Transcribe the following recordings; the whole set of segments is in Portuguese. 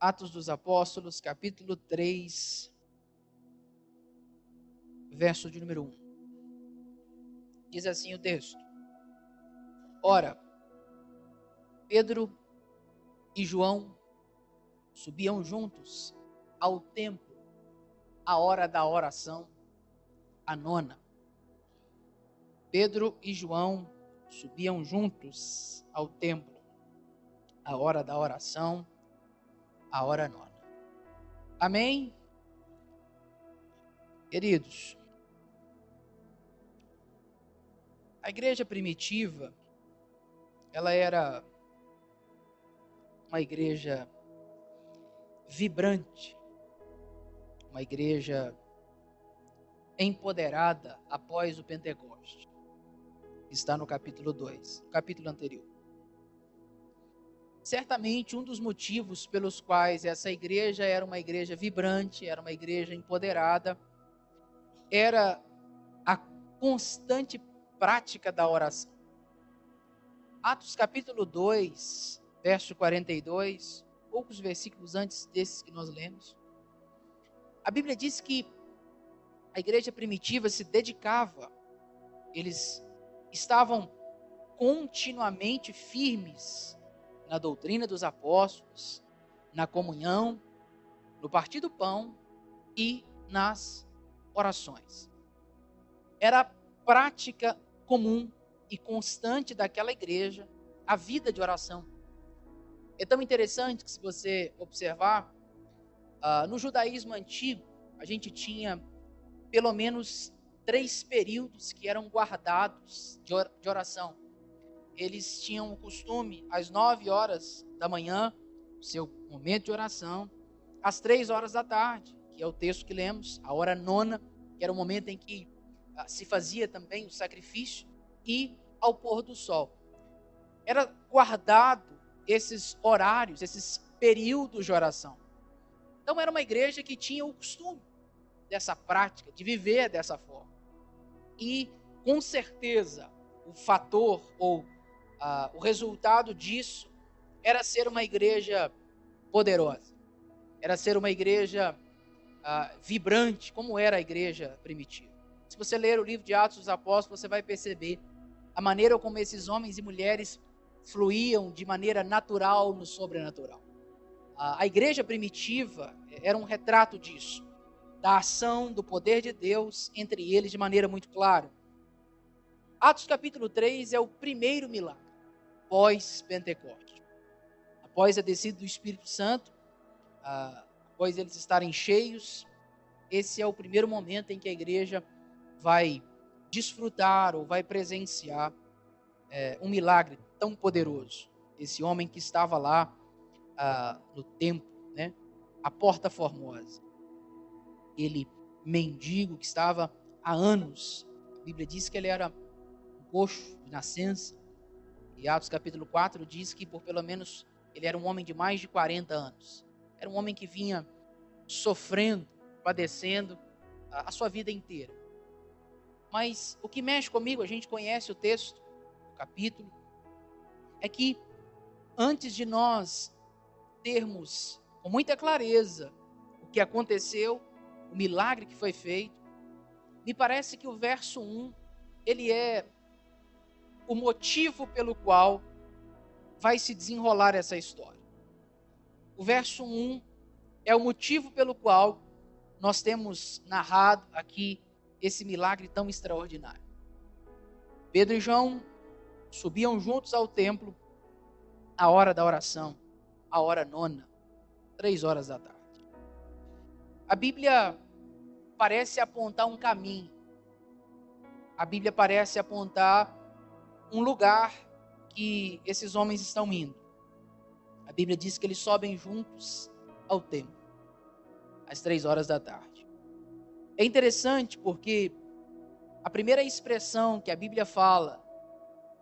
Atos dos Apóstolos, capítulo 3, verso de número 1. Diz assim o texto: Ora, Pedro e João subiam juntos ao templo à hora da oração, a nona. Pedro e João subiam juntos ao templo à hora da oração, a hora nona. Amém? Queridos, a igreja primitiva, ela era uma igreja vibrante, uma igreja empoderada após o Pentecoste. Está no capítulo 2, capítulo anterior. Certamente um dos motivos pelos quais essa igreja era uma igreja vibrante, era uma igreja empoderada, era a constante prática da oração. Atos capítulo 2, verso 42, poucos versículos antes desses que nós lemos, a Bíblia diz que a igreja primitiva se dedicava, eles estavam continuamente firmes na doutrina dos apóstolos, na comunhão, no partir do pão e nas orações. Era prática comum e constante daquela igreja a vida de oração. É tão interessante que, se você observar, no judaísmo antigo, a gente tinha pelo menos 3 períodos que eram guardados de oração. Eles tinham o costume, às 9 horas da manhã, seu momento de oração, às 3 horas da tarde, que é o texto que lemos, a hora nona, que era o momento em que se fazia também o sacrifício, e ao pôr do sol. Era guardado esses horários, esses períodos de oração. Então era uma igreja que tinha o costume dessa prática, de viver dessa forma. E, com certeza, o fator ou o resultado disso era ser uma igreja poderosa, era ser uma igreja vibrante, como era a igreja primitiva. Se você ler o livro de Atos dos Apóstolos, você vai perceber a maneira como esses homens e mulheres fluíam de maneira natural no sobrenatural. A igreja primitiva era um retrato disso, da ação, do poder de Deus entre eles de maneira muito clara. Atos capítulo 3 é o primeiro milagre pós-Pentecoste. Após a descida do Espírito Santo, após eles estarem cheios, esse é o primeiro momento em que a igreja vai desfrutar ou vai presenciar um milagre tão poderoso. Esse homem que estava lá no templo, né, a Porta Formosa, ele mendigo que estava há anos, a Bíblia diz que ele era coxo de nascença, e Atos capítulo 4 diz que por pelo menos ele era um homem de mais de 40 anos, era um homem que vinha sofrendo, padecendo a sua vida inteira. Mas o que mexe comigo, a gente conhece o texto, o capítulo, é que antes de nós termos com muita clareza o que aconteceu, o milagre que foi feito, me parece que o verso 1, ele é o motivo pelo qual vai se desenrolar essa história. O verso 1 é o motivo pelo qual nós temos narrado aqui esse milagre tão extraordinário. Pedro e João subiam juntos ao templo à hora da oração, a hora nona, 3 horas da tarde. A Bíblia parece apontar um caminho. A Bíblia parece apontar um lugar que esses homens estão indo. A Bíblia diz que eles sobem juntos ao templo, às 3 horas da tarde. É interessante porque a primeira expressão que a Bíblia fala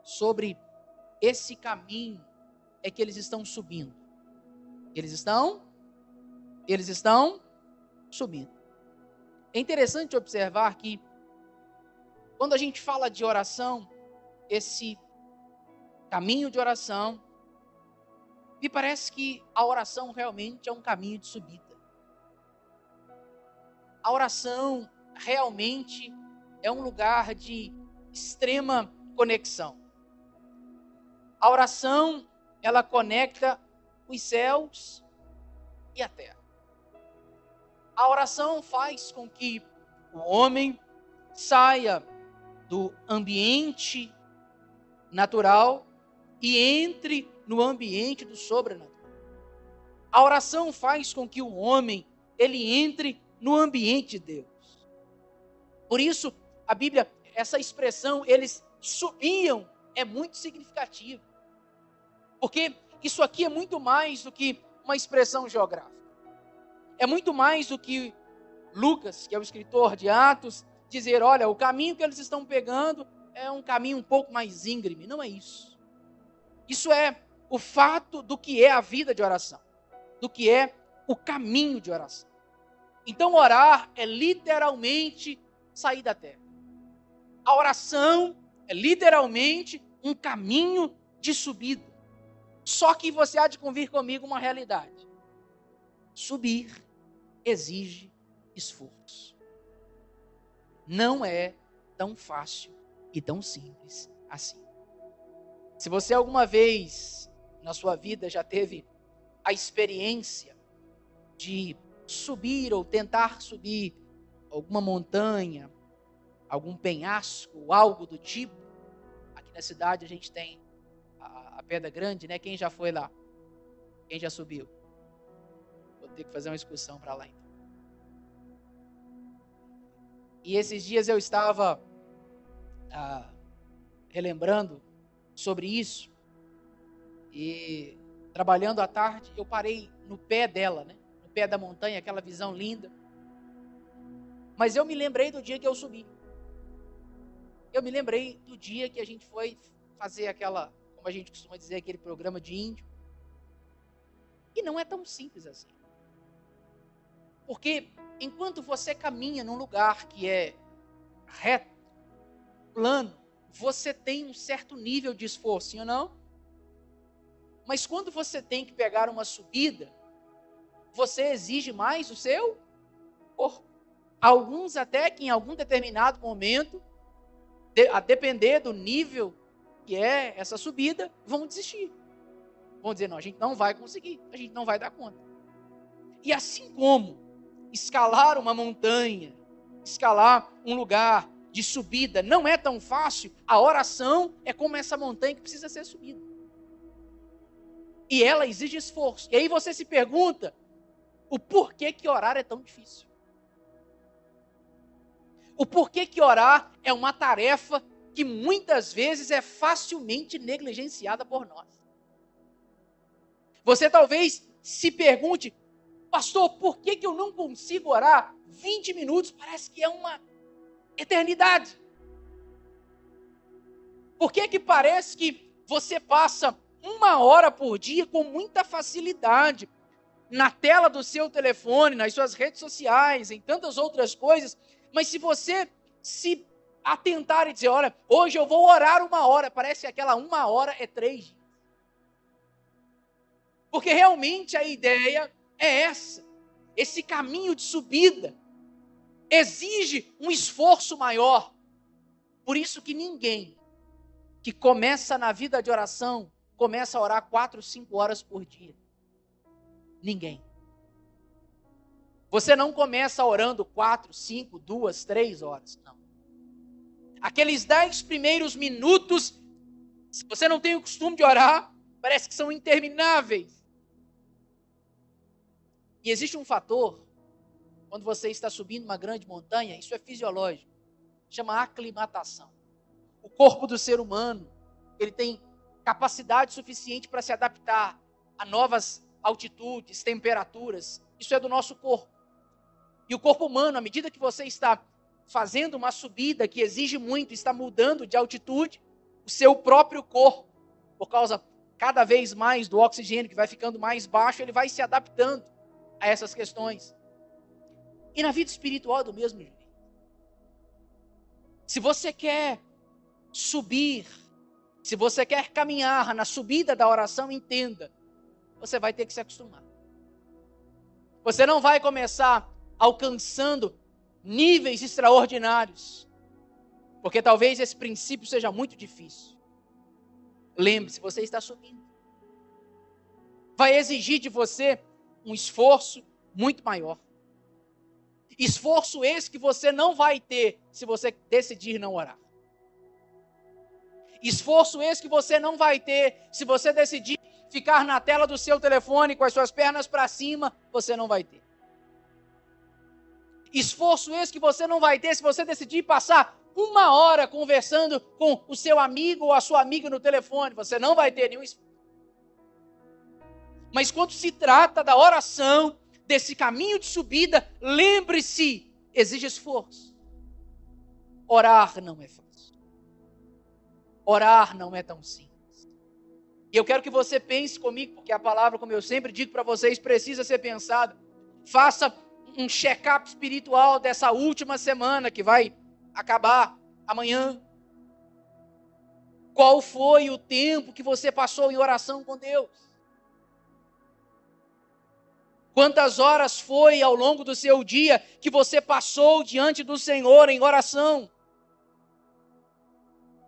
sobre esse caminho é que eles estão subindo. Eles estão subindo. É interessante observar que quando a gente fala de oração, esse caminho de oração, Me parece que a oração realmente é um caminho de subida. A oração realmente é um lugar de extrema conexão. A oração, ela conecta os céus e a terra. A oração faz com que o homem saia do ambiente natural e entre no ambiente do sobrenatural. A oração faz com que o homem ele entre no ambiente de Deus. Por isso, a Bíblia, essa expressão, eles subiam, é muito significativa. Porque isso aqui é muito mais do que uma expressão geográfica. É muito mais do que Lucas, que é o escritor de Atos, dizer, olha, o caminho que eles estão pegando é um caminho um pouco mais íngreme. Não é isso. Isso é o fato do que é a vida de oração, do que é o caminho de oração. Então, orar é literalmente sair da terra. A oração é literalmente um caminho de subida. Só que você há de convir comigo uma realidade. Subir exige esforço. Não é tão fácil e tão simples assim. Se você alguma vez na sua vida já teve a experiência de subir ou tentar subir alguma montanha, algum penhasco, algo do tipo, aqui na cidade a gente tem a Pedra Grande, né? Quem já foi lá? Quem já subiu? Vou ter que fazer uma excursão para lá então. E esses dias eu estava relembrando sobre isso. E trabalhando à tarde, eu parei no pé dela, né? No pé da montanha, aquela visão linda. Mas eu me lembrei do dia que eu subi. Eu me lembrei do dia que a gente foi fazer aquela, como a gente costuma dizer, aquele programa de índio. E não é tão simples assim. Porque enquanto você caminha num lugar que é reto, plano, você tem um certo nível de esforço, sim ou não? Mas quando você tem que pegar uma subida, você exige mais o seu corpo. Alguns até que em algum determinado momento, a depender do nível que é essa subida, vão desistir. Vão dizer, não, a gente não vai conseguir, a gente não vai dar conta. E assim como escalar uma montanha, escalar um lugar de subida não é tão fácil, a oração é como essa montanha que precisa ser subida. E ela exige esforço. E aí você se pergunta, o porquê que orar é tão difícil? O porquê que orar é uma tarefa que muitas vezes é facilmente negligenciada por nós. Você talvez se pergunte, pastor, por que eu não consigo orar 20 minutos? Parece que é uma eternidade. Por que parece que você passa 1 hora por dia com muita facilidade na tela do seu telefone, nas suas redes sociais, em tantas outras coisas, mas se você se atentar e dizer, olha, hoje eu vou orar 1 hora, parece que aquela 1 hora é 3 dias. Porque realmente a ideia é essa. Esse caminho de subida exige um esforço maior. Por isso que ninguém que começa na vida de oração, começa a orar 4, 5 horas por dia. Ninguém. Você não começa orando 4, 5, 2, 3 horas. Não. Aqueles 10 primeiros minutos, se você não tem o costume de orar, parece que são intermináveis. E existe um fator, quando você está subindo uma grande montanha, isso é fisiológico, chama aclimatação. O corpo do ser humano, ele tem capacidade suficiente para se adaptar a novas altitudes, temperaturas. Isso é do nosso corpo. E o corpo humano, à medida que você está fazendo uma subida que exige muito, está mudando de altitude, o seu próprio corpo, por causa cada vez mais do oxigênio que vai ficando mais baixo, ele vai se adaptando a essas questões. E na vida espiritual é do mesmo jeito. Se você quer subir, se você quer caminhar na subida da oração, entenda, você vai ter que se acostumar. Você não vai começar alcançando níveis extraordinários, porque talvez esse princípio seja muito difícil. Lembre-se, você está subindo. Vai exigir de você um esforço muito maior. Esforço esse que você não vai ter se você decidir não orar. Esforço esse que você não vai ter se você decidir ficar na tela do seu telefone com as suas pernas para cima, você não vai ter. Esforço esse que você não vai ter se você decidir passar 1 hora conversando com o seu amigo ou a sua amiga no telefone, você não vai ter nenhum esforço. Mas quando se trata da oração, desse caminho de subida, lembre-se, exige esforço. Orar não é fácil. Orar não é tão simples. E eu quero que você pense comigo, porque a palavra, como eu sempre digo para vocês, precisa ser pensada. Faça um check-up espiritual dessa última semana que vai acabar amanhã. Qual foi o tempo que você passou em oração com Deus? Quantas horas foi ao longo do seu dia que você passou diante do Senhor em oração?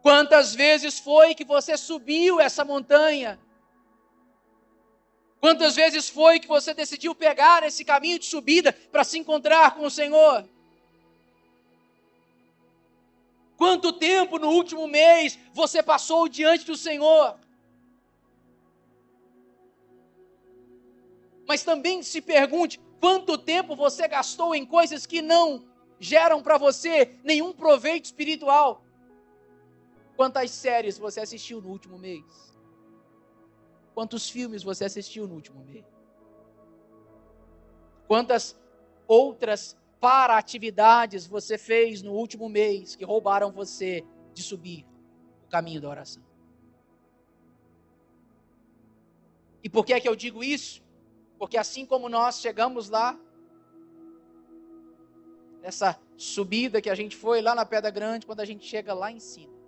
Quantas vezes foi que você subiu essa montanha? Quantas vezes foi que você decidiu pegar esse caminho de subida para se encontrar com o Senhor? Quanto tempo no último mês você passou diante do Senhor? Mas também se pergunte, quanto tempo você gastou em coisas que não geram para você nenhum proveito espiritual? Quantas séries você assistiu no último mês? Quantos filmes você assistiu no último mês? Quantas outras para-atividades você fez no último mês que roubaram você de subir o caminho da oração? E por que é que eu digo isso? Porque assim como nós chegamos lá, nessa subida que a gente foi lá na Pedra Grande, quando a gente chega lá em cima,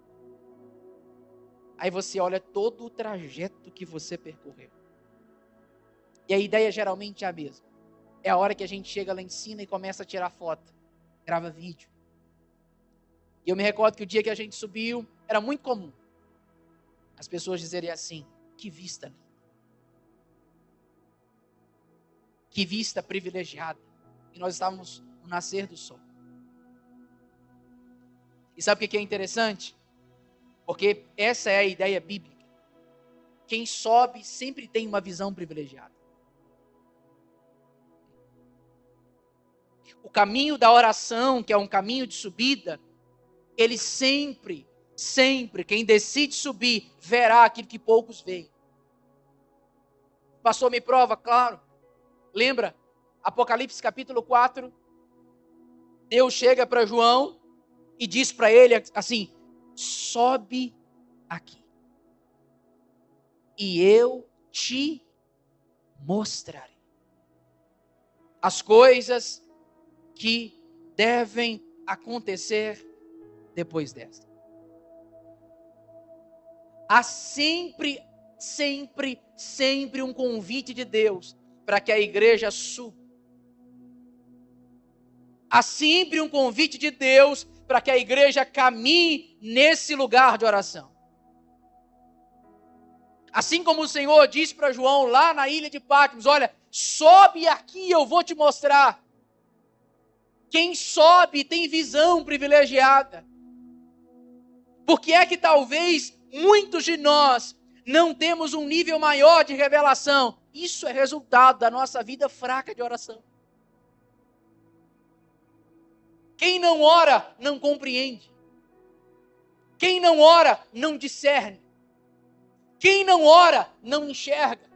aí você olha todo o trajeto que você percorreu. E a ideia geralmente é a mesma. É a hora que a gente chega lá em cima e começa a tirar foto, grava vídeo. E eu me recordo que o dia que a gente subiu, era muito comum as pessoas dizerem assim, que vista linda. Que vista privilegiada. E nós estávamos no nascer do sol. E sabe o que é interessante? Porque essa é a ideia bíblica. Quem sobe sempre tem uma visão privilegiada. O caminho da oração, que é um caminho de subida, ele sempre, quem decide subir, verá aquilo que poucos veem. Pastor, me prova, claro. Lembra? Apocalipse capítulo 4. Deus chega para João e diz para ele assim, sobe aqui. E eu te mostrarei as coisas que devem acontecer depois desta. Há sempre um convite de Deus para que a igreja suba. Há sempre um convite de Deus para que a igreja caminhe nesse lugar de oração. Assim como o Senhor disse para João lá na ilha de Patmos, olha, sobe aqui, eu vou te mostrar. Quem sobe tem visão privilegiada. Por que é que talvez muitos de nós não temos um nível maior de revelação? Isso é resultado da nossa vida fraca de oração. Quem não ora, não compreende. Quem não ora, não discerne. Quem não ora, não enxerga.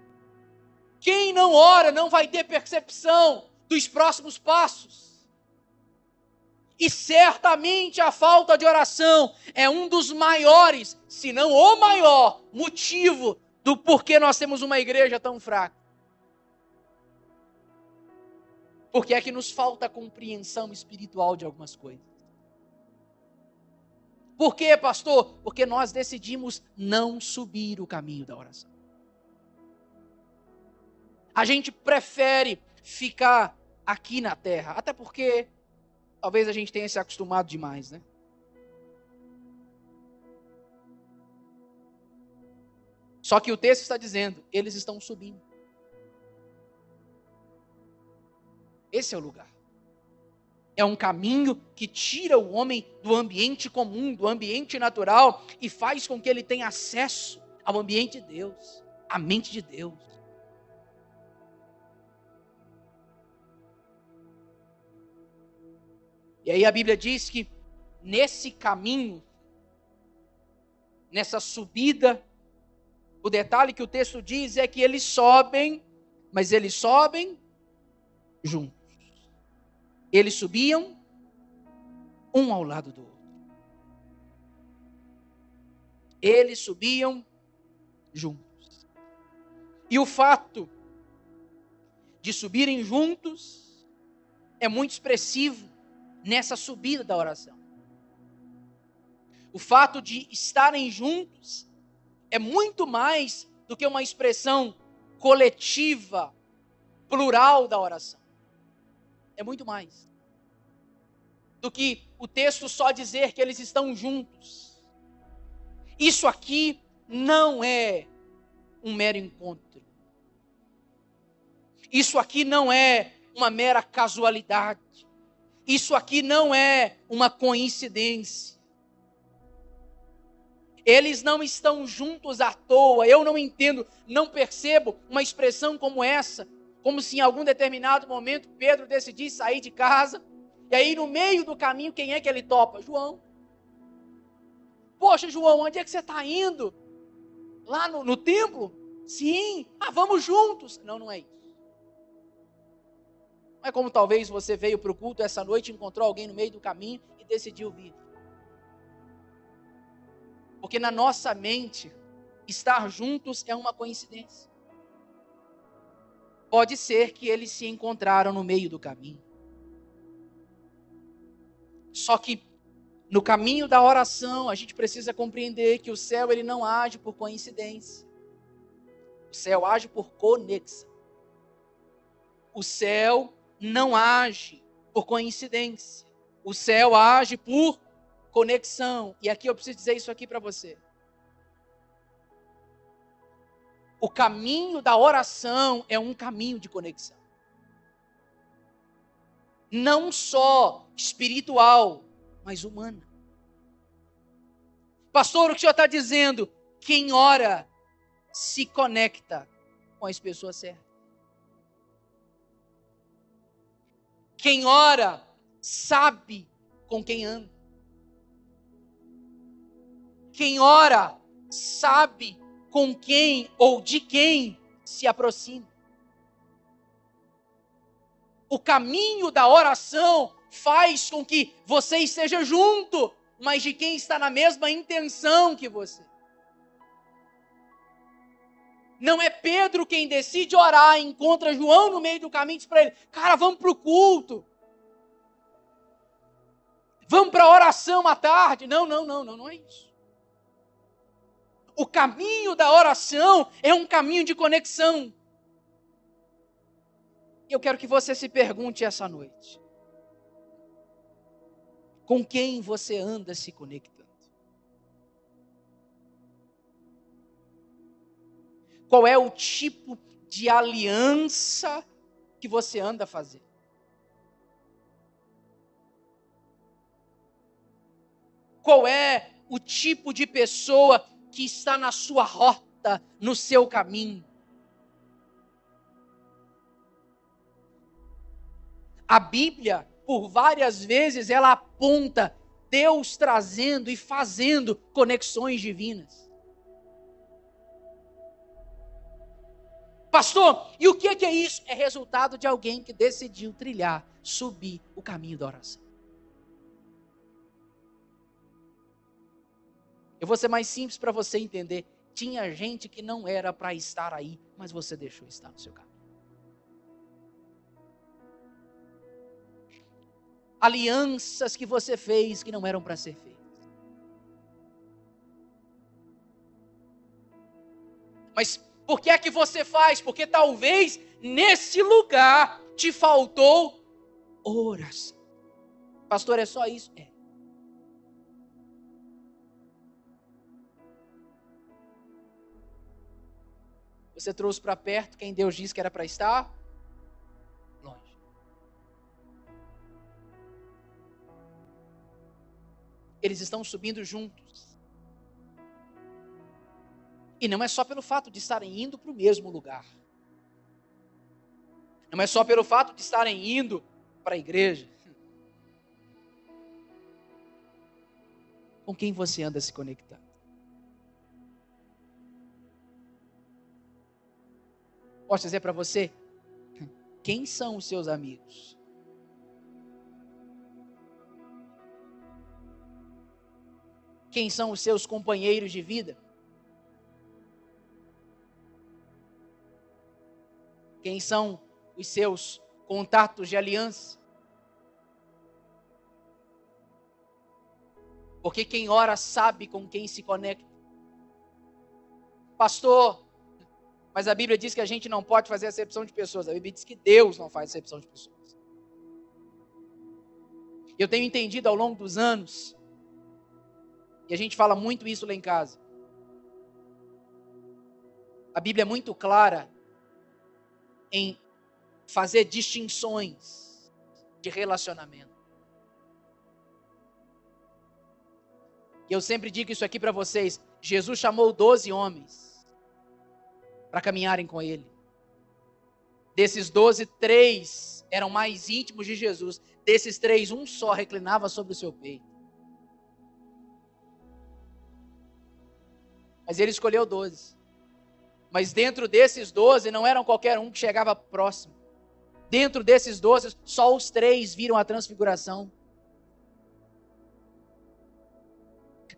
Quem não ora, não vai ter percepção dos próximos passos. E certamente a falta de oração é um dos maiores, se não o maior, motivo do porquê nós temos uma igreja tão fraca. Porque é que nos falta compreensão espiritual de algumas coisas. Por quê, pastor? Porque nós decidimos não subir o caminho da oração. A gente prefere ficar aqui na terra, até porque talvez a gente tenha se acostumado demais, né? Só que o texto está dizendo, eles estão subindo. Esse é o lugar. É um caminho que tira o homem do ambiente comum, do ambiente natural, e faz com que ele tenha acesso ao ambiente de Deus, à mente de Deus. E aí a Bíblia diz que nesse caminho, nessa subida, o detalhe que o texto diz é que eles sobem, mas eles sobem juntos. Eles subiam um ao lado do outro. Eles subiam juntos. E o fato de subirem juntos é muito expressivo nessa subida da oração. O fato de estarem juntos é muito mais do que uma expressão coletiva, plural da oração. É muito mais do que o texto só dizer que eles estão juntos. Isso aqui não é um mero encontro. Isso aqui não é uma mera casualidade. Isso aqui não é uma coincidência. Eles não estão juntos à toa. Eu não entendo, não percebo uma expressão como essa, como se em algum determinado momento Pedro decidisse sair de casa, e aí no meio do caminho, quem é que ele topa? João. Poxa, João, onde é que você está indo? Lá no templo? Sim. Vamos juntos. Não, não é isso. Não é como talvez você veio para o culto essa noite, encontrou alguém no meio do caminho e decidiu vir. Porque na nossa mente, estar juntos é uma coincidência. Pode ser que eles se encontraram no meio do caminho. Só que no caminho da oração, a gente precisa compreender que o céu ele não age por coincidência. O céu age por conexão. O céu não age por coincidência. O céu age por conexão. E aqui eu preciso dizer isso aqui para você. O caminho da oração é um caminho de conexão. Não só espiritual, mas humana. Pastor, o que o senhor está dizendo? Quem ora se conecta com as pessoas certas. Quem ora sabe com quem anda. Quem ora sabe com quem ou de quem se aproxima. O caminho da oração faz com que você esteja junto, mas de quem está na mesma intenção que você. Não é Pedro quem decide orar, encontra João no meio do caminho e diz para ele, cara, vamos para o culto. Vamos para a oração à tarde. Não é isso. O caminho da oração é um caminho de conexão. E eu quero que você se pergunte essa noite. Com quem você anda se conectando? Qual é o tipo de aliança que você anda fazendo? Qual é o tipo de pessoa que está na sua rota, no seu caminho? A Bíblia, por várias vezes, ela aponta Deus trazendo e fazendo conexões divinas. Pastor, e o que é isso? É resultado de alguém que decidiu trilhar, subir o caminho da oração. Eu vou ser mais simples para você entender. Tinha gente que não era para estar aí, mas você deixou estar no seu caminho. Alianças que você fez que não eram para ser feitas. Mas Por que é que você faz? Porque talvez nesse lugar te faltou oração. Pastor, é só isso? É. Você trouxe para perto quem Deus disse que era para estar longe. Eles estão subindo juntos. E não é só pelo fato de estarem indo para o mesmo lugar. Não é só pelo fato de estarem indo para a igreja. Com quem você anda se conectando? Posso dizer para você? Quem são os seus amigos? Quem são os seus companheiros de vida? Quem são os seus contatos de aliança? Porque quem ora sabe com quem se conecta. Pastor, mas a Bíblia diz que a gente não pode fazer acepção de pessoas. A Bíblia diz que Deus não faz acepção de pessoas. Eu tenho entendido ao longo dos anos, e a gente fala muito isso lá em casa. A Bíblia é muito clara em fazer distinções de relacionamento. E eu sempre digo isso aqui para vocês. Jesus chamou 12 homens para caminharem com ele. Desses 12, 3 eram mais íntimos de Jesus. Desses 3, um só reclinava sobre o seu peito. Mas ele escolheu 12. Mas dentro desses 12, não eram qualquer um que chegava próximo. Dentro desses 12, só os 3 viram a transfiguração.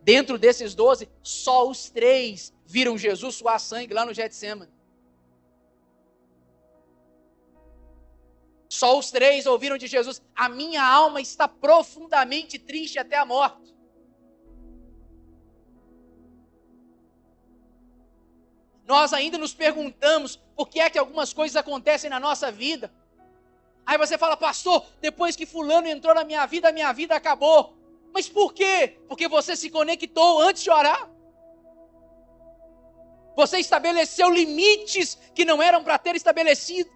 Dentro desses 12, só os 3 viram Jesus suar sangue lá no Getsêmani. Só os 3 ouviram de Jesus: a minha alma está profundamente triste até a morte. Nós ainda nos perguntamos por que é que algumas coisas acontecem na nossa vida. Aí você fala: pastor, depois que fulano entrou na minha vida acabou. Mas por quê? Porque você se conectou antes de orar. Você estabeleceu limites que não eram para ter estabelecido.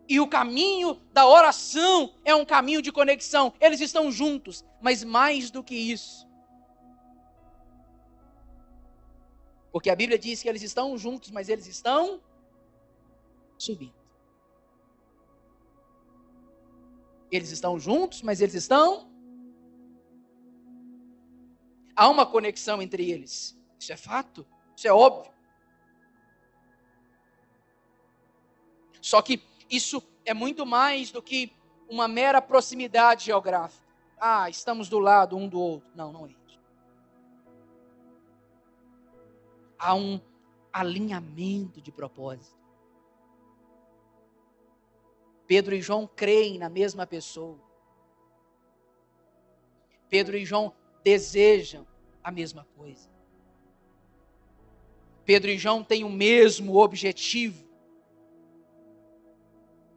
E o caminho da oração é um caminho de conexão. Eles estão juntos, mas mais do que isso. Porque a Bíblia diz que eles estão juntos, mas eles estão subindo. Eles estão juntos, mas eles estão... Há uma conexão entre eles. Isso é fato, isso é óbvio. Só que isso é muito mais do que uma mera proximidade geográfica. Ah, estamos do lado um do outro. Não, não é isso. Há um alinhamento de propósito. Pedro e João creem na mesma pessoa. Pedro e João desejam a mesma coisa. Pedro e João têm o mesmo objetivo.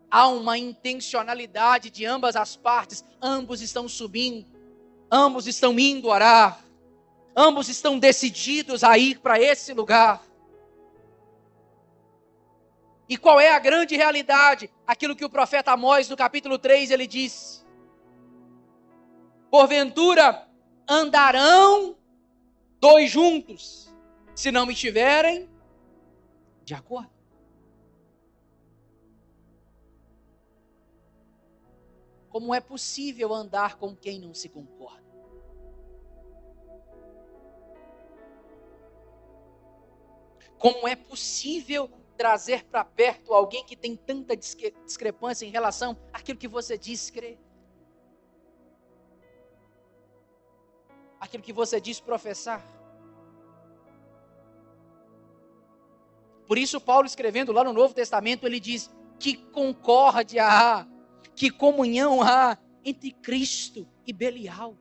Há uma intencionalidade de ambas as partes. Ambos estão subindo. Ambos estão indo orar. Ambos estão decididos a ir para esse lugar. E qual é a grande realidade? Aquilo que o profeta Amós, no capítulo 3, ele diz: porventura andarão 2 juntos, se não estiverem de acordo. Como é possível andar com quem não se concorda? Como é possível trazer para perto alguém que tem tanta discrepância em relação àquilo que você diz crer? Aquilo que você diz professar? Por isso Paulo, escrevendo lá no Novo Testamento, ele diz: que concórdia há, que comunhão há entre Cristo e Belial.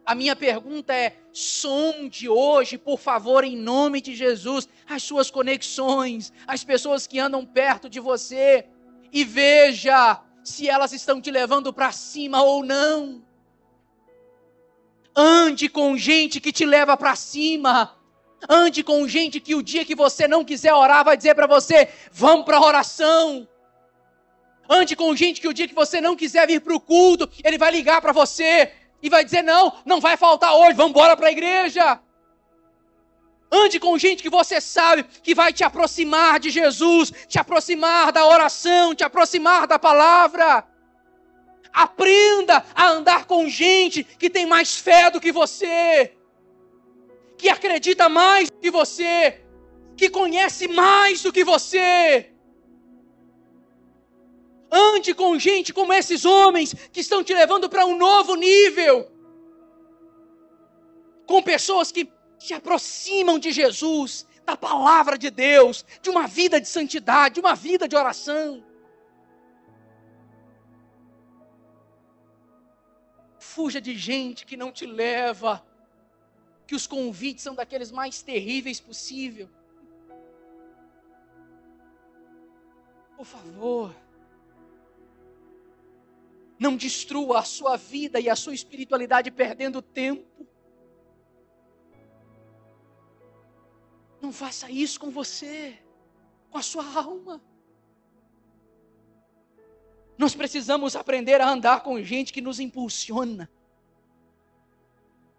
A minha pergunta é: sonde hoje, por favor, em nome de Jesus, as suas conexões, as pessoas que andam perto de você, e veja se elas estão te levando para cima ou não. Ande com gente que te leva para cima. Ande com gente que o dia que você não quiser orar vai dizer para você: vamos para a oração. Ande com gente que o dia que você não quiser vir para o culto, ele vai ligar para você e vai dizer: não vai faltar hoje, vamos embora para a igreja. Ande com gente que você sabe que vai te aproximar de Jesus, te aproximar da oração, te aproximar da palavra. Aprenda a andar com gente que tem mais fé do que você, que acredita mais do que você, que conhece mais do que você. Ande com gente como esses homens que estão te levando para um novo nível. Com pessoas que te aproximam de Jesus, da palavra de Deus, de uma vida de santidade, de uma vida de oração. Fuja de gente que não te leva, que os convites são daqueles mais terríveis possível. Por favor, não destrua a sua vida e a sua espiritualidade perdendo tempo. Não faça isso com você, com a sua alma. Nós precisamos aprender a andar com gente que nos impulsiona.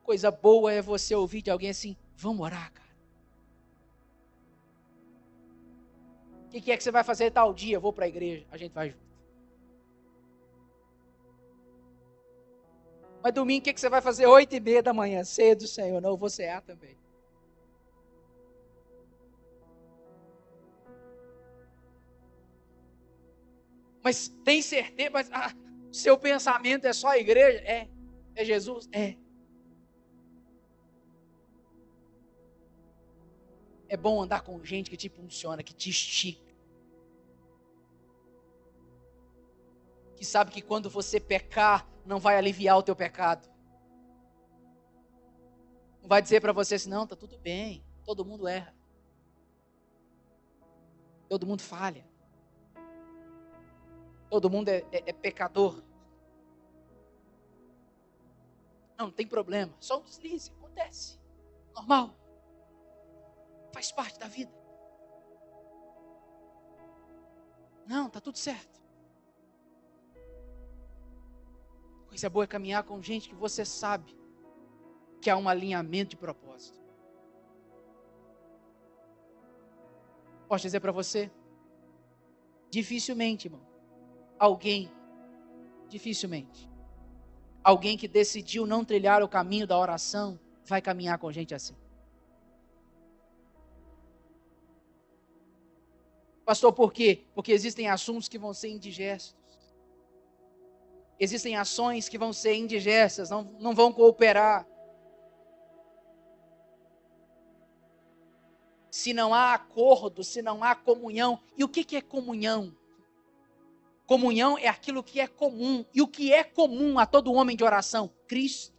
Coisa boa é você ouvir de alguém assim: vamos orar, cara. O que é que você vai fazer tal dia? Eu vou para a igreja, a gente vai junto. Mas domingo, o que você vai fazer? 8:30 da manhã, ceia do Senhor. Não, eu vou cear também. Mas tem certeza? Mas seu pensamento é só a igreja? É Jesus? É bom andar com gente que te impulsiona, que te estica. Que sabe que quando você pecar, não vai aliviar o teu pecado. Não vai dizer para você assim: não, está tudo bem, todo mundo erra. Todo mundo falha. Todo mundo é pecador. Não tem problema, só um deslize, acontece. Normal. Faz parte da vida. Não, está tudo certo. Coisa boa é caminhar com gente que você sabe que há um alinhamento de propósito. Posso dizer para você? Dificilmente, irmão, alguém que decidiu não trilhar o caminho da oração, vai caminhar com gente assim. Pastor, por quê? Porque existem assuntos que vão ser indigestos. Existem ações que vão ser indigestas, não vão cooperar. Se não há acordo, se não há comunhão. E o que é comunhão? Comunhão é aquilo que é comum. E o que é comum a todo homem de oração? Cristo.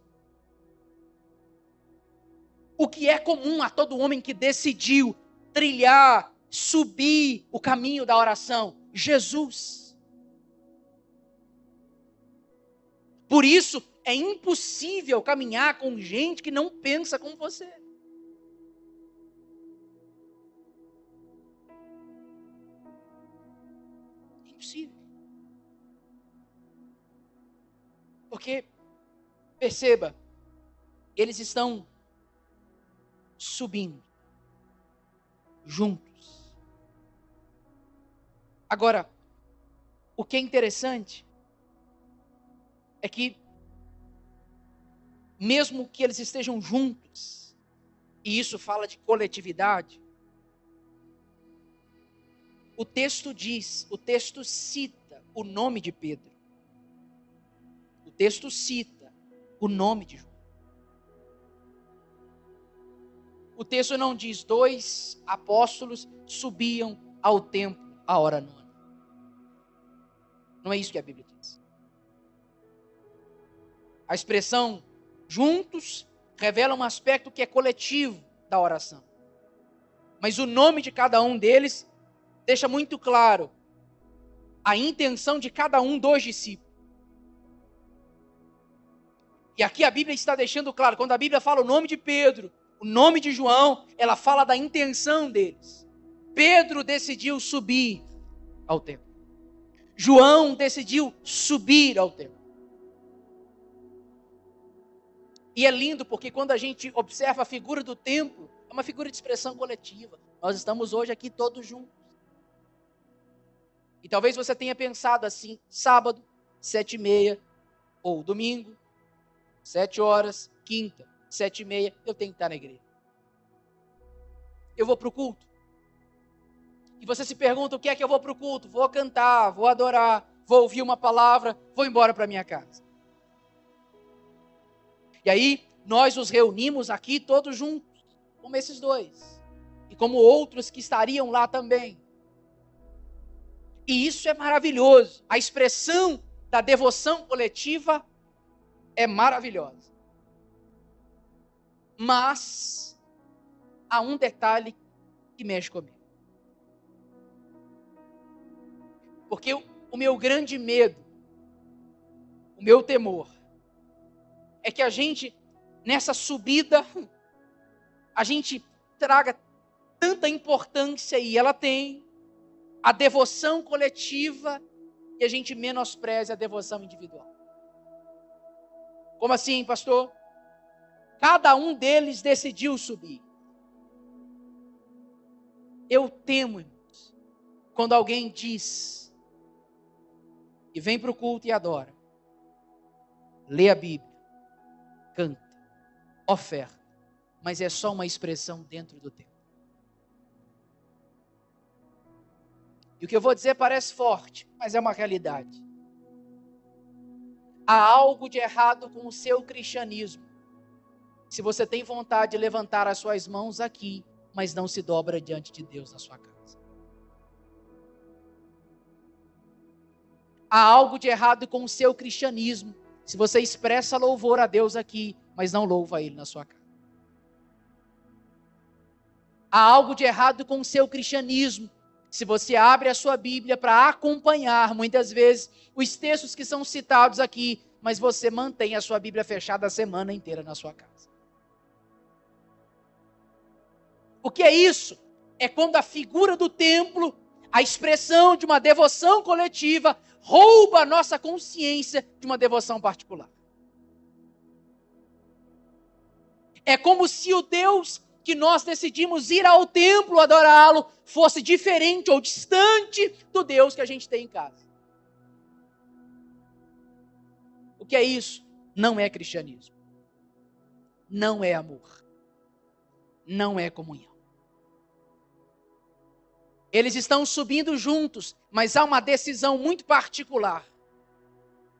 O que é comum a todo homem que decidiu trilhar, subir o caminho da oração? Jesus. Por isso, é impossível caminhar com gente que não pensa como você. É impossível. Porque, perceba, eles estão subindo juntos. Agora, o que é interessante é que, mesmo que eles estejam juntos, e isso fala de coletividade, o texto cita o nome de Pedro. O texto cita o nome de João. O texto não diz 2 apóstolos subiam ao templo à hora nona. Não é isso que a Bíblia diz. A expressão juntos revela um aspecto que é coletivo da oração. Mas o nome de cada um deles deixa muito claro a intenção de cada um dos discípulos. E aqui a Bíblia está deixando claro, quando a Bíblia fala o nome de Pedro, o nome de João, ela fala da intenção deles. Pedro decidiu subir ao templo. João decidiu subir ao templo. E é lindo porque quando a gente observa a figura do templo, é uma figura de expressão coletiva. Nós estamos hoje aqui todos juntos. E talvez você tenha pensado assim, sábado, 7h30, ou domingo, 7 horas, quinta, 7h30, eu tenho que estar na igreja. Eu vou para o culto. E você se pergunta, o que é que eu vou para o culto? Vou cantar, vou adorar, vou ouvir uma palavra, vou embora para minha casa. E aí, nós nos reunimos aqui todos juntos, como esses dois. E como outros que estariam lá também. E isso é maravilhoso. A expressão da devoção coletiva é maravilhosa. Mas há um detalhe que mexe comigo. Porque o meu grande medo, o meu temor, é que a gente, nessa subida, a gente traga tanta importância, e ela tem, a devoção coletiva, e a gente menospreze a devoção individual. Como assim, pastor? Cada um deles decidiu subir. Eu temo, irmãos, quando alguém diz e vem para o culto e adora, lê a Bíblia, canta, oferta, mas é só uma expressão dentro do templo. E o que eu vou dizer parece forte, mas é uma realidade. Há algo de errado com o seu cristianismo. Se você tem vontade de levantar as suas mãos aqui, mas não se dobra diante de Deus na sua casa. Há algo de errado com o seu cristianismo. Se você expressa louvor a Deus aqui, mas não louva a Ele na sua casa. Há algo de errado com o seu cristianismo. Se você abre a sua Bíblia para acompanhar, muitas vezes, os textos que são citados aqui, mas você mantém a sua Bíblia fechada a semana inteira na sua casa. O que é isso? É quando a figura do templo, a expressão de uma devoção coletiva, rouba a nossa consciência de uma devoção particular. É como se o Deus que nós decidimos ir ao templo adorá-lo fosse diferente ou distante do Deus que a gente tem em casa. O que é isso? Não é cristianismo. Não é amor. Não é comunhão. Eles estão subindo juntos, mas há uma decisão muito particular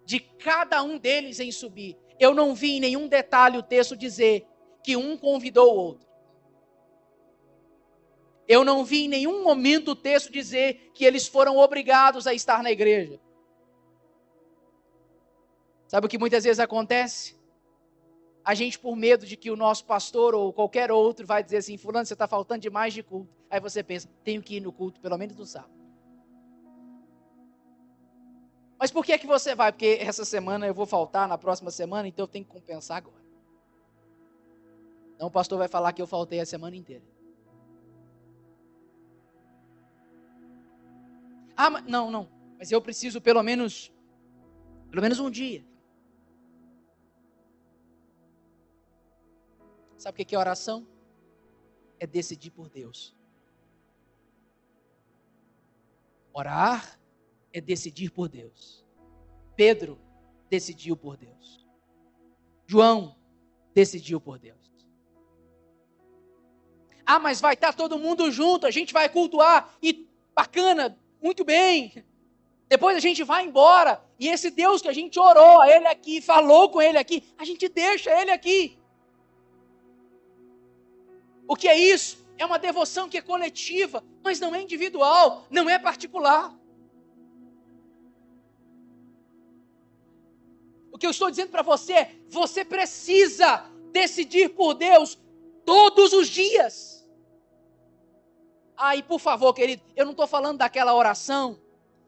de cada um deles em subir. Eu não vi em nenhum detalhe o texto dizer que um convidou o outro. Eu não vi em nenhum momento o texto dizer que eles foram obrigados a estar na igreja. Sabe o que muitas vezes acontece? A gente, por medo de que o nosso pastor ou qualquer outro vai dizer assim, fulano, você está faltando demais de culto. Aí você pensa, tenho que ir no culto, pelo menos no sábado. Mas por que é que você vai? Porque essa semana eu vou faltar, na próxima semana, então eu tenho que compensar agora. Então o pastor vai falar que eu faltei a semana inteira. Ah, mas, não, mas eu preciso pelo menos um dia. Sabe o que é oração? É decidir por Deus. Orar é decidir por Deus. Pedro decidiu por Deus. João decidiu por Deus. Ah, mas vai estar todo mundo junto, a gente vai cultuar, e bacana, muito bem. Depois a gente vai embora, e esse Deus que a gente orou a Ele aqui, falou com Ele aqui, a gente deixa Ele aqui. O que é isso? É uma devoção que é coletiva, mas não é individual, não é particular. O O que eu estou dizendo para você é, você precisa decidir por Deus todos os dias. E por favor, querido, eu não estou falando daquela oração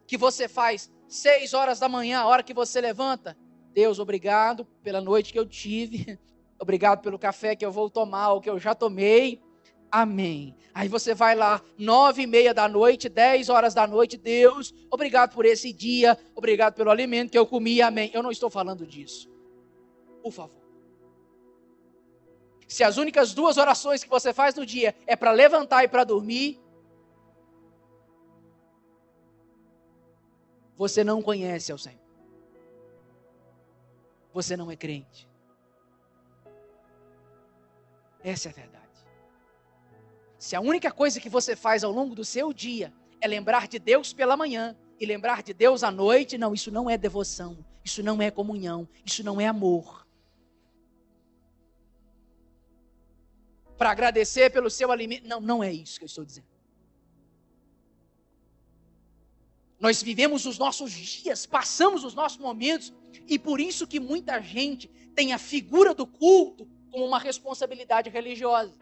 que você faz 6 horas da manhã, a hora que você levanta. Deus, obrigado pela noite que eu tive. Obrigado pelo café que eu vou tomar, ou que eu já tomei. Amém. Aí você vai lá, 9:30 da noite, 10 horas da noite. Deus, obrigado por esse dia. Obrigado pelo alimento que eu comi. Amém. Eu não estou falando disso. Por favor. Se as únicas 2 orações que você faz no dia é para levantar e para dormir, você não conhece ao Senhor. Você não é crente. Essa é a verdade. Se a única coisa que você faz ao longo do seu dia é lembrar de Deus pela manhã e lembrar de Deus à noite, não, isso não é devoção, isso não é comunhão, isso não é amor. Para agradecer pelo seu alimento, não é isso que eu estou dizendo. Nós vivemos os nossos dias, passamos os nossos momentos, e por isso que muita gente tem a figura do culto como uma responsabilidade religiosa.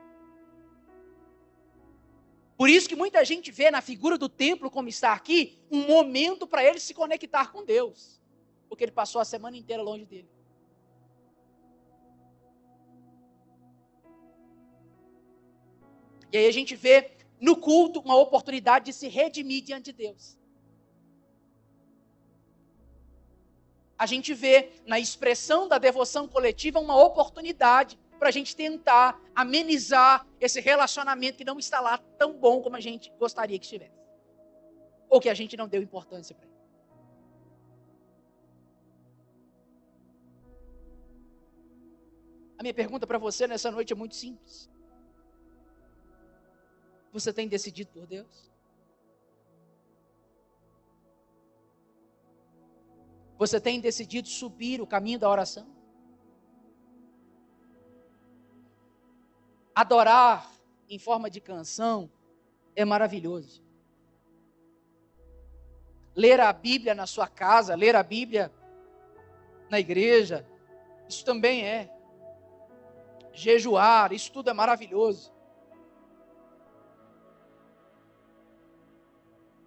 Por isso que muita gente vê na figura do templo, como está aqui, um momento para ele se conectar com Deus. Porque ele passou a semana inteira longe dele. E aí a gente vê no culto uma oportunidade de se redimir diante de Deus. A gente vê na expressão da devoção coletiva uma oportunidade para a gente tentar amenizar esse relacionamento que não está lá tão bom como a gente gostaria que estivesse. Ou que a gente não deu importância para ele. A minha pergunta para você nessa noite é muito simples. Você tem decidido por Deus? Você tem decidido subir o caminho da oração? Adorar em forma de canção é maravilhoso. Ler a Bíblia na sua casa, ler a Bíblia na igreja, isso também é. Jejuar, isso tudo é maravilhoso.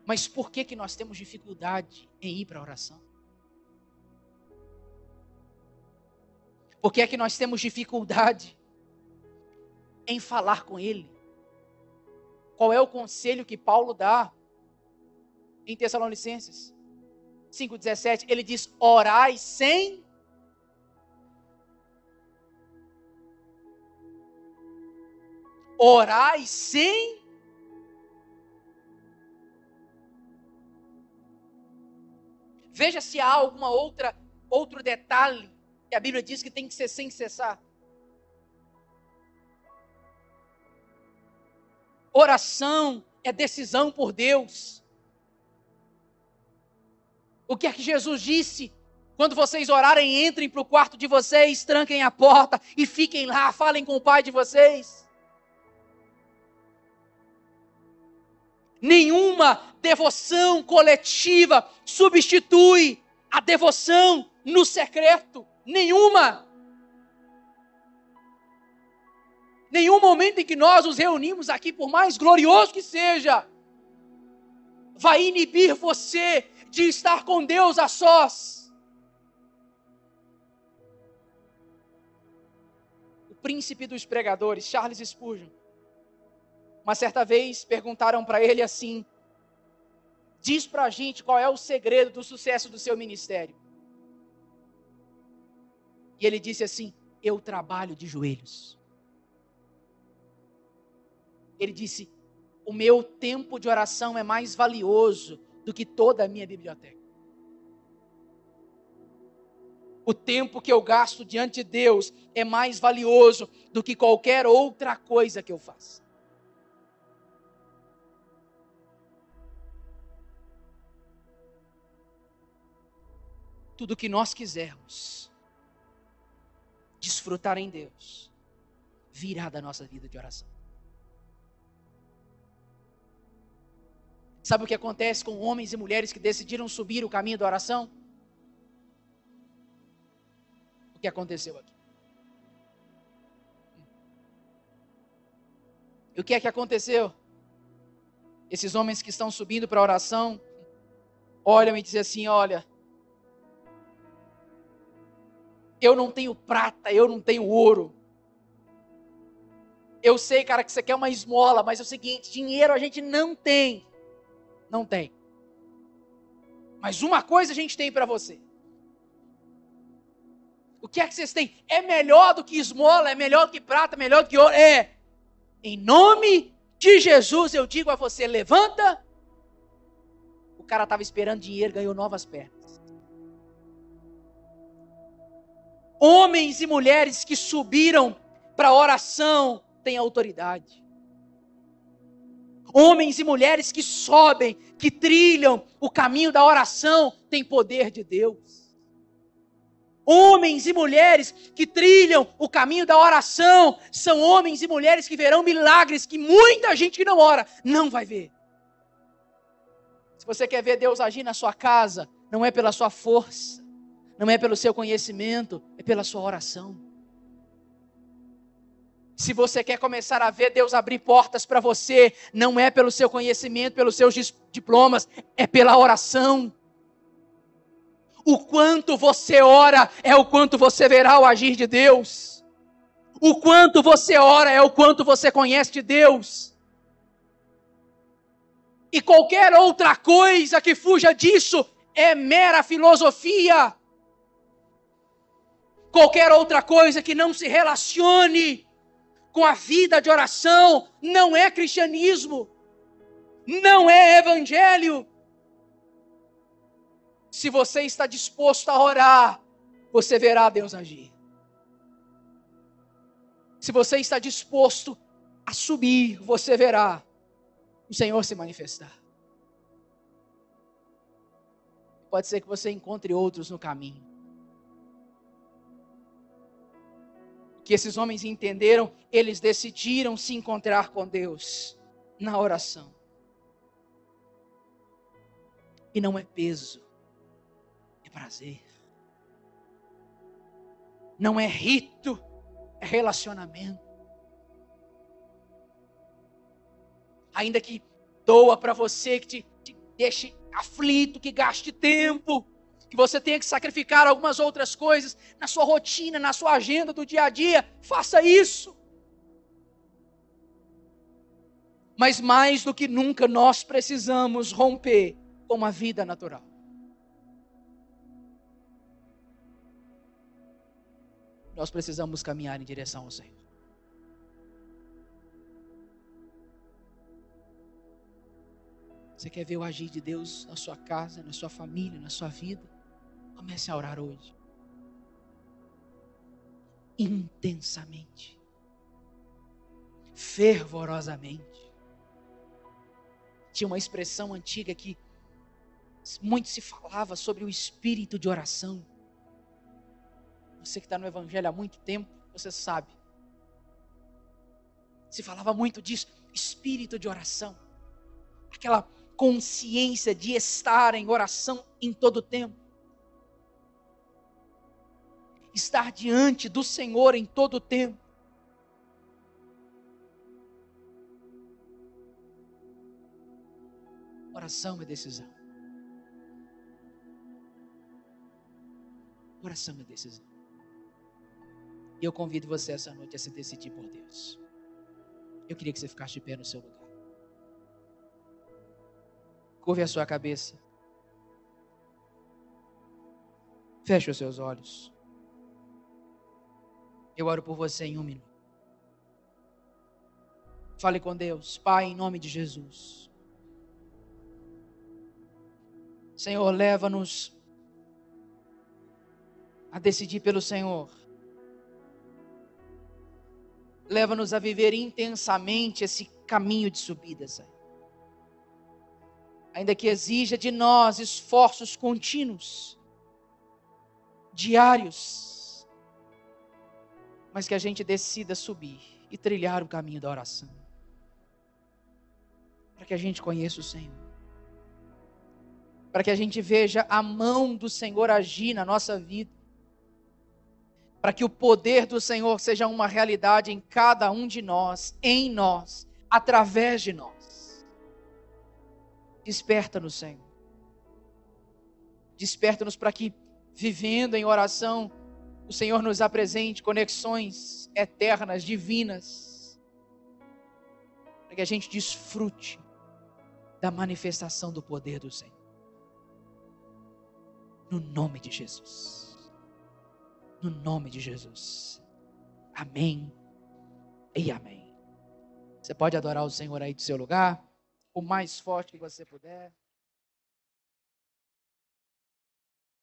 Mas por que nós temos dificuldade em ir para a oração? Por que é que nós temos dificuldade em falar com Ele? Qual é o conselho que Paulo dá em Tessalonicenses 5,17? Ele diz, orai sem... Orai sem... Veja se há alguma outro detalhe que a Bíblia diz que tem que ser sem cessar. Oração é decisão por Deus. O que é que Jesus disse? Quando vocês orarem, entrem para o quarto de vocês, tranquem a porta e fiquem lá, falem com o Pai de vocês. Nenhuma devoção coletiva substitui a devoção no secreto. Nenhuma. Nenhum momento em que nós nos reunimos aqui, por mais glorioso que seja, vai inibir você de estar com Deus a sós. O príncipe dos pregadores, Charles Spurgeon, uma certa vez perguntaram para ele assim, diz para a gente qual é o segredo do sucesso do seu ministério. E ele disse assim, eu trabalho de joelhos. Ele disse, o meu tempo de oração é mais valioso do que toda a minha biblioteca. O tempo que eu gasto diante de Deus é mais valioso do que qualquer outra coisa que eu faça. Tudo que nós quisermos desfrutar em Deus virá da nossa vida de oração. Sabe o que acontece com homens e mulheres que decidiram subir o caminho da oração? que aconteceu aqui. E o que é que aconteceu? Esses homens que estão subindo para a oração, olham e dizem assim, olha, eu não tenho prata, eu não tenho ouro. Eu sei, cara, que você quer uma esmola, mas é o seguinte, dinheiro a gente não tem. Não tem. Mas uma coisa a gente tem para você. O que é que vocês têm? É melhor do que esmola, é melhor do que prata, é melhor do que ouro. É. Em nome de Jesus eu digo a você, levanta. O cara estava esperando dinheiro, ganhou novas pernas. Homens e mulheres que subiram para a oração têm autoridade. Homens e mulheres que sobem, que trilham o caminho da oração têm poder de Deus. Homens e mulheres que trilham o caminho da oração são homens e mulheres que verão milagres que muita gente que não ora não vai ver. Se você quer ver Deus agir na sua casa, não é pela sua força, não é pelo seu conhecimento, é pela sua oração. Se você quer começar a ver Deus abrir portas para você, não é pelo seu conhecimento, pelos seus diplomas, é pela oração. O quanto você ora é o quanto você verá o agir de Deus. O quanto você ora é o quanto você conhece de Deus. E qualquer outra coisa que fuja disso é mera filosofia. Qualquer outra coisa que não se relacione com a vida de oração não é cristianismo, não é evangelho. Se você está disposto a orar, você verá Deus agir. Se você está disposto a subir, você verá o Senhor se manifestar. Pode ser que você encontre outros no caminho. Que esses homens entenderam, eles decidiram se encontrar com Deus na oração. E não é peso, é prazer. Não é rito, é relacionamento. Ainda que doa para você, que te deixe aflito, que gaste tempo, que você tenha que sacrificar algumas outras coisas na sua rotina, na sua agenda do dia a dia, faça isso. Mas mais do que nunca nós precisamos romper com uma vida natural. Nós precisamos caminhar em direção ao Senhor. Você quer ver o agir de Deus na sua casa, na sua família, na sua vida? Comece a orar hoje. Intensamente. Fervorosamente. Tinha uma expressão antiga que muito se falava sobre o espírito de oração. Você que está no Evangelho há muito tempo, você sabe. Se falava muito disso, espírito de oração. Aquela consciência de estar em oração em todo o tempo. Estar diante do Senhor em todo o tempo. Oração é decisão. Oração é decisão. E eu convido você essa noite a se decidir por Deus. Eu queria que você ficasse de pé no seu lugar. Curve a sua cabeça. Feche os seus olhos. Eu oro por você em 1 minuto. Fale com Deus. Pai, em nome de Jesus. Senhor, leva-nos a decidir pelo Senhor. Leva-nos a viver intensamente esse caminho de subida, Senhor. Ainda que exija de nós esforços contínuos, diários, mas que a gente decida subir e trilhar o caminho da oração. Para que a gente conheça o Senhor. Para que a gente veja a mão do Senhor agir na nossa vida. para que o poder do Senhor seja uma realidade em cada um de nós, em nós, através de nós. Desperta-nos, Senhor. Desperta-nos para que, vivendo em oração, o Senhor nos apresente conexões eternas, divinas, para que a gente desfrute da manifestação do poder do Senhor. No nome de Jesus. No nome de Jesus. Amém e amém. Você pode adorar o Senhor aí do seu lugar, o mais forte que você puder.